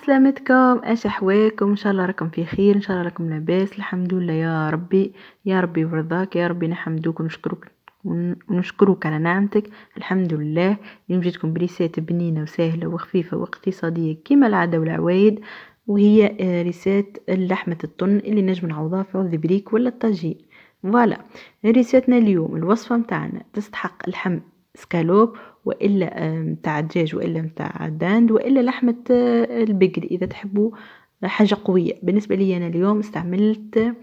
عسلامتكم، اش احوالكم؟ ان شاء الله راكم في خير، ان شاء الله راكم لاباس. الحمد لله يا ربي، يا ربي ورضاك يا ربي، نحمدوك ونشكرك ونشكرك على نعمتك. الحمد لله. اليوم جيتكم بريسات بنينه وسهله وخفيفه واقتصاديه كما العاده والعوايد، وهي ريسات لحمه الطن اللي نجم نعوضها في عوض بريك ولا الطاجين. فوالا، ريساتنا اليوم الوصفه متاعنا تستحق اللحم سكالوب، والا متاع الدجاج، والا متاع داند، والا لحمه البقري اذا تحبوا حاجه قويه. بالنسبه لي انا اليوم استعملت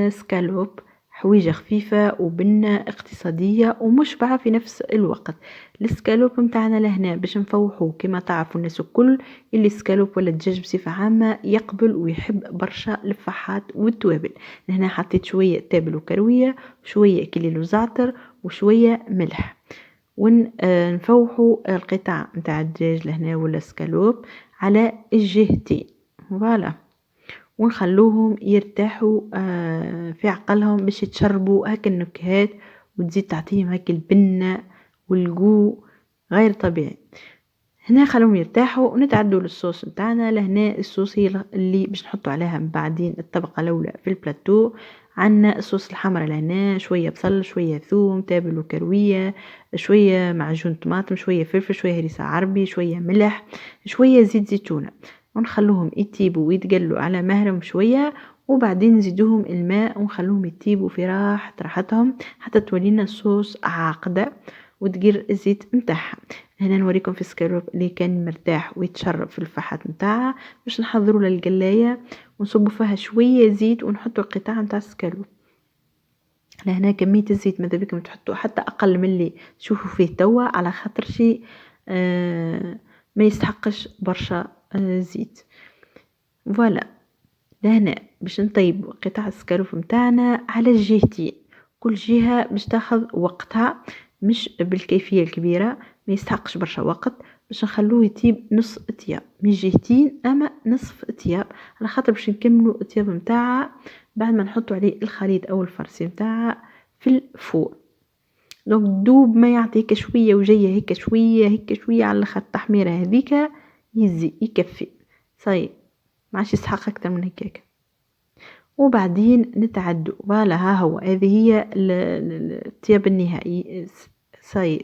سكالوب، حويجه خفيفه وبنه اقتصاديه ومشبعه في نفس الوقت. السكالوب متاعنا لهنا باش نفوحوه، كما تعرفوا الناس الكل اللي السكالوب ولا الدجاج بصفه عامه يقبل ويحب برشا الفحات والتوابل. هنا حطيت شويه تابل وكرويه، شويه كليل وزعتر، وشويه ملح، ونفوحوا القطع متاع الدجاج لهنا ولا سكالوب على الجهتين. فوالا، ونخلوهم يرتاحوا في عقلهم باش يتشربوا هكا النكهات، وتزيد تعطيهم هكا البنة والقو غير طبيعي. هنا خلوهم يرتاحوا ونتعدوا للصوص متاعنا. لهنا الصوص هي اللي باش نحطوا عليها من بعدين الطبقة الأولى في البلاتو. عنا الصوص الحمرا لهنا شوية بصل، شوية ثوم، تابل وكروية، شوية معجون طماطم، شوية فلفل، شوية هريسة عربي، شوية ملح، شوية زيت زيتونة، ونخلوهم يطيبوا ويتقلوا على مهلهم شوية، وبعدين نزيدوهم الماء ونخلوهم يطيبوا في راحتهم حتى تولينا الصوص عاقدة وتقير الزيت متاعها. هنا نوريكم في السكالوب اللي كان مرتاح ويتشرب في الفحات متاعها. باش نحضروا للقلايه ونصبوا فيها شويه زيت ونحطوا القطع متاع السكالوب. لهنا كميه الزيت ماذا بكم تحطوا حتى اقل من اللي تشوفوا فيه توا، على خاطر شيء ما يستحقش برشا زيت. فوالا، لهنا باش نطيب قطع السكالوب متاعنا على الجهتين، كل جهه باش تاخذ وقتها، مش بالكيفيه الكبيره، ما يستحقش برشا وقت. باش نخلوه يطيب نص اطياب من جهتين، اما نصف اطياب على خاطر باش نكملوا الاطياب متاعها بعد ما نحطوا عليه الخليط او الفرسي متاعها في الفور. دونك دوب ما يعطيك شويه وجايه هيك شويه هيك شويه على الاخر، التحميره هذيك يزي يكفي صاي، ما عادش يستحق اكثر من هيك. وبعدين نتعدوا. فوالا، ها هو هذه هي الطياب النهائي،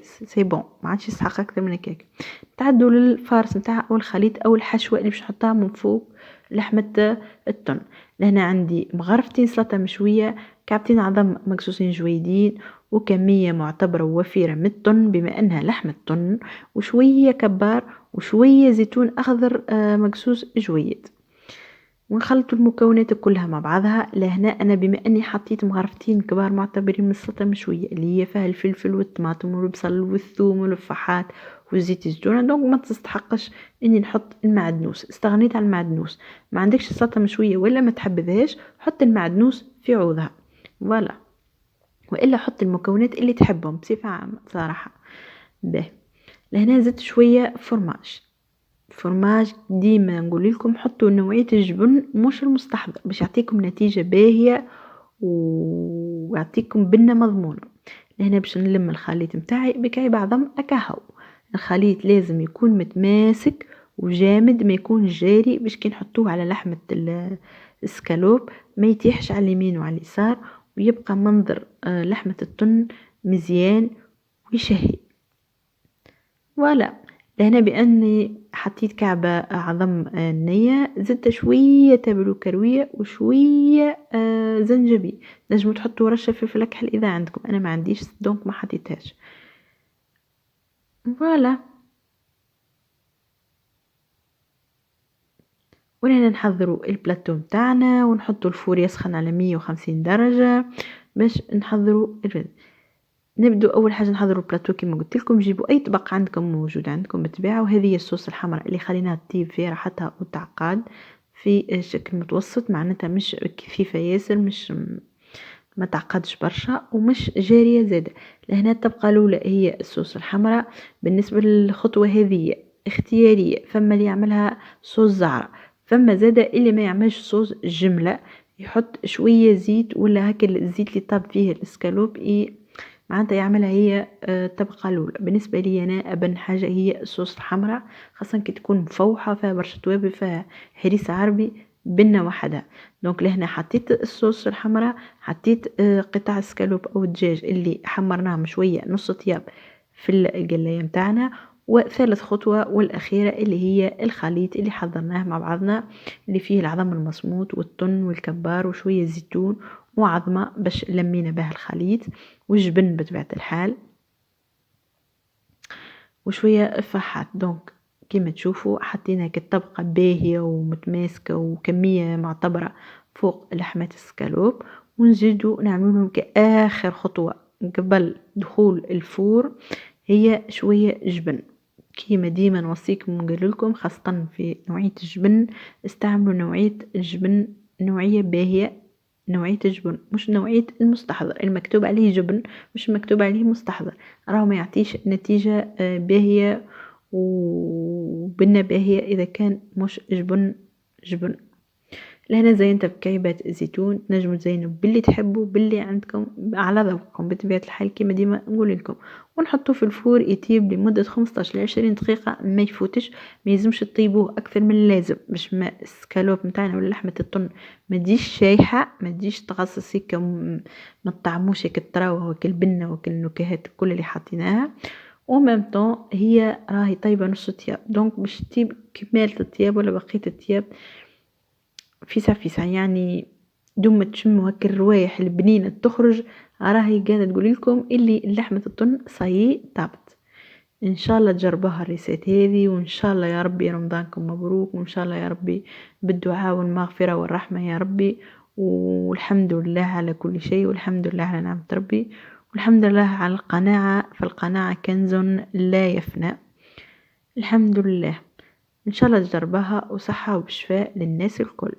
سي بون، ما عادش يستحق اكثر من هيك. نتعدوا للفارس نتاع او الخليط او الحشوه اللي باش نحطها من فوق لحمه التن. لهنا عندي مغرفتين سلطه مشويه، كعبتين عظم مقصوصين جويدين، وكميه معتبره ووفيره من التن بما انها لحمه تن، وشويه كبار، وشويه زيتون اخضر مقصوص جويد، ونخلط المكونات كلها مع بعضها. لهنا انا بما اني حطيت مغرفتين كبار معتبرين من السلطه مشويه اللي هي فيها الفلفل والطماطم والبصل والثوم والفحات وزيت الزيتون، دونك ما تستحقش اني نحط المعدنوس، استغنيت عن المعدنوس. ما عندكش السلطه مشويه ولا ما تحبذهاش، حط المعدنوس في عوضها. فوالا، والا حط المكونات اللي تحبهم بصفه عامه صراحه. به، لهنا زدت شويه فرماج ديما نقول لكم حطوا نوعية الجبن مش المستحضر باش يعطيكم نتيجة باهية ويعطيكم بنة مضمونة. هنا باش نلم الخليط متاعي بكعب عظم اكاهو. الخليط لازم يكون متماسك وجامد، ما يكون جاري، باش كي نحطوه على لحمة السكالوب ما يتيحش على اليمين وعلى اليسار، ويبقى منظر لحمة التن مزيان ويشهي. ولا، لهنا بأني حطيت كعبة عظم نية، زدت شوية تابل وكروية وشوية زنجبيل. نجموا تحطوا رشة فلفل أكحل إذا عندكم، أنا ما عنديش دونك ما حطيتهاش. فوالا، ولهنا نحضروا البلاتو متاعنا ونحطوا الفور يسخن على 150 درجة باش نحضروا الرز. نبدو اول حاجه نحضروا البلاتو كما قلت لكم. جيبوا اي طبق عندكم موجود عندكم بالطبيعه، وهذه هي الصوص الحمراء اللي خليناها تطيب في راحتها وتعقاد في شكل متوسط، معناتها مش كثيفه ياسر، مش ما تعقدش برشا ومش جاريه زاده. لهنا الطبقه الاولى هي الصوص الحمراء. بالنسبه للخطوه هذه اختياريه، فما اللي يعملها صوص زعره، فما زاده اللي ما يعملش صوص جمله، يحط شويه زيت ولا هكا الزيت اللي طاب فيه الاسكالوب معناتها يعملها هي الطبقة الأولى. بالنسبة لي أنا أبن حاجة هي الصوص الحمرا، خاصة كي تكون مفوحة فيها برشا توابل، فيها هريسة عربي بنة وحدها. دونك لهنا حطيت الصوص الحمرا، حطيت قطع السكالوب أو الدجاج اللي حمرناهم شوية نص طياب في القلاية متاعنا. وثالث خطوة والأخيرة اللي هي الخليط اللي حضرناه مع بعضنا، اللي فيه العظم المصموط والطن والكبار وشوية زيتون وعظمة باش لمينا بها الخليط، والجبن بطبيعة الحال، وشوية فحات. دونك كيما تشوفوا حطينا هيك الطبقة باهية ومتماسكة وكمية معتبرة فوق لحمة السكالوب، ونزيدو نعملهم كآخر خطوة قبل دخول الفور هي شوية جبن. كيما ديما نوصيكم ونقوللكم خاصة في نوعية الجبن، استعملوا نوعية الجبن نوعية باهية، نوعية الجبن مش نوعية المستحضر المكتوب عليه جبن، مش مكتوب عليه مستحضر، راهو ما يعطيش نتيجة باهية وبنة باهية إذا كان مش جبن. لهنا زينتها بكعبات الزيتون، تنجموا تزينوا باللي تحبوا باللي عندكم على ذوقكم بطبيعة الحال كيما ديما نقول لكم. ونحطوه في الفور يطيب لمدة 15 ل 20 دقيقة ما يفوتش. ما يلزمش تطيبوه أكثر من اللازم باش ما السكالوب نتاعنا ولا لحمة الطن ما تجيش شايحة، ما تجيش تغصص هيك ما تطعموش هيك الطراوة وكل البنة وكل النكهات كل اللي حطيناها. وميم طون هي راهي طيبة نص طياب، دونك باش تطيب كمالة الطياب ولا بقية الطياب فيسع فيسع، يعني دوم ما تشموا هكا الروايح البنينة تخرج، راهي قاعدة تقول لكم اللي لحمة الطن صايي طابت. ان شاء الله تجربوها الريسيت هذه، وان شاء الله يا ربي رمضانكم مبروك، وان شاء الله يا ربي بالدعاء والمغفرة والرحمة يا ربي. والحمد لله على كل شيء، والحمد لله على نعمة ربي، والحمد لله على القناعة، فالقناعة كنز لا يفنى. الحمد لله. ان شاء الله تجربها وصحة وبشفاء للناس الكل.